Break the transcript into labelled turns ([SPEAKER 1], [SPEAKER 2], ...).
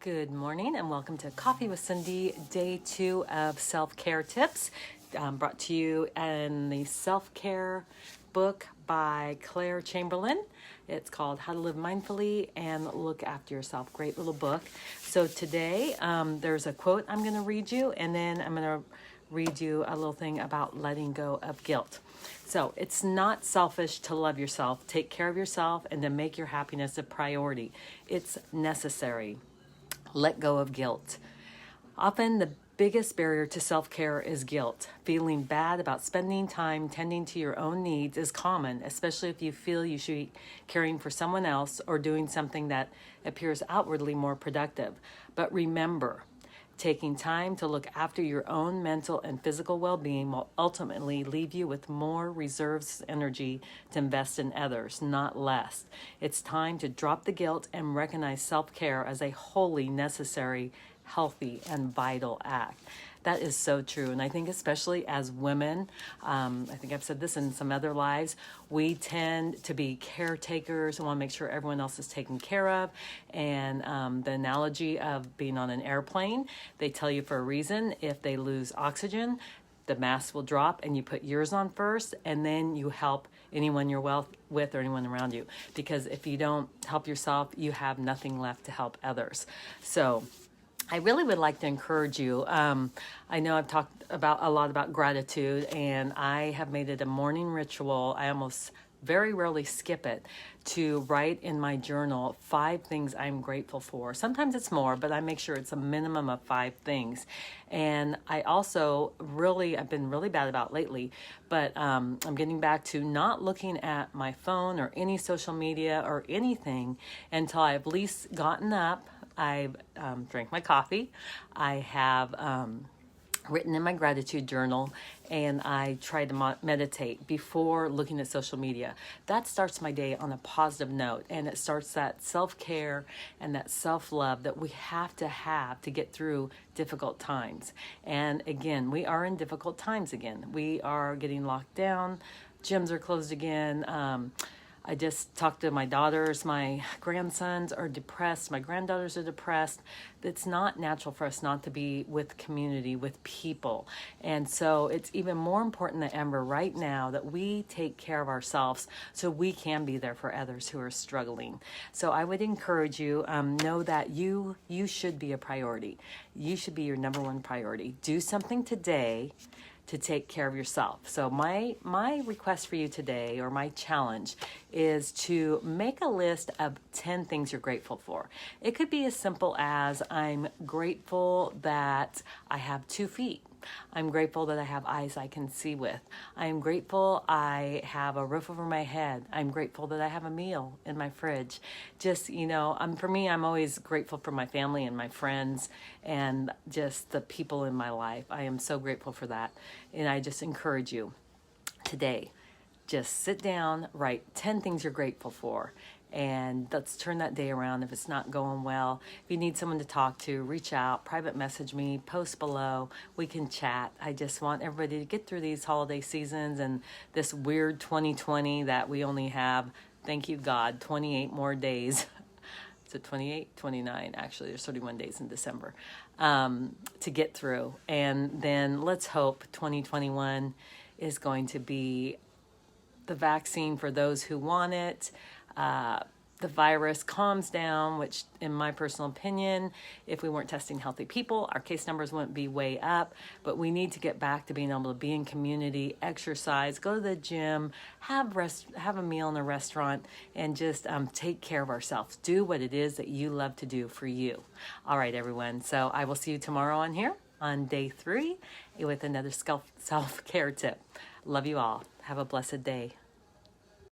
[SPEAKER 1] Good morning and welcome to Coffee with Cindy, day 2 of self-care tips, brought to you in the self-care book by Claire Chamberlain. It's called How to Live Mindfully and Look After Yourself. Great little book. So today there's a quote I'm going to read you, and then I'm going to read you a little thing about letting go of guilt. So it's not selfish to love yourself, take care of yourself, and to make your happiness a priority. It's necessary. Let go of guilt. Often the biggest barrier to self-care is guilt. Feeling bad about spending time tending to your own needs is common, especially if you feel you should be caring for someone else or doing something that appears outwardly more productive. But remember, taking time to look after your own mental and physical well-being will ultimately leave you with more reserves energy to invest in others, not less. It's time to drop the guilt and recognize self-care as a wholly necessary, healthy, and vital act. That is so true. And I think especially as women, I think I've said this in some other lives, we tend to be caretakers and want to make sure everyone else is taken care of. And the analogy of being on an airplane, they tell you for a reason, if they lose oxygen, the mask will drop and you put yours on first, and then you help anyone you're with or anyone around you. Because if you don't help yourself, you have nothing left to help others. So I really would like to encourage you. I know I've talked about a lot about gratitude, and I have made it a morning ritual. I almost very rarely skip it, to write in my journal 5 things I'm grateful for. Sometimes it's more, but I make sure it's a minimum of 5 things. And I also I've been really bad about lately, but I'm getting back to not looking at my phone or any social media or anything until I've at least gotten up. I've drank my coffee. I have written in my gratitude journal, and I try to meditate before looking at social media. That starts my day on a positive note, and it starts that self-care and that self-love that we have to get through difficult times. And again, we are in difficult times again. We are getting locked down. Gyms are closed again. I just talked to my daughters. My grandsons are depressed. My granddaughters are depressed. It's not natural for us not to be with community, with people. And so it's even more important than ever right now that we take care of ourselves so we can be there for others who are struggling. So I would encourage you, know that you should be a priority. You should be your number one priority. Do something today to take care of yourself. So my request for you today, or my challenge, is to make a list of 10 things you're grateful for. It could be as simple as, I'm grateful that I have 2 feet. I'm grateful that I have eyes I can see with. I'm grateful I have a roof over my head. I'm grateful that I have a meal in my fridge. Just, for me, I'm always grateful for my family and my friends and just the people in my life. I am so grateful for that. And I just encourage you today, just sit down, write 10 things you're grateful for, and let's turn that day around. If it's not going well, if you need someone to talk to, reach out, private message me, post below, we can chat. I just want everybody to get through these holiday seasons and this weird 2020 that we only have, thank you God, 28 more days. So 28, 29, actually, there's 31 days in December to get through. And then let's hope 2021 is going to be the vaccine for those who want it. The virus calms down, which in my personal opinion, if we weren't testing healthy people, our case numbers wouldn't be way up. But we need to get back to being able to be in community, exercise, go to the gym, have a meal in a restaurant, and just take care of ourselves. Do what it is that you love to do for you. All right, everyone. So I will see you tomorrow on here on day 3 with another self-care tip. Love you all. Have a blessed day.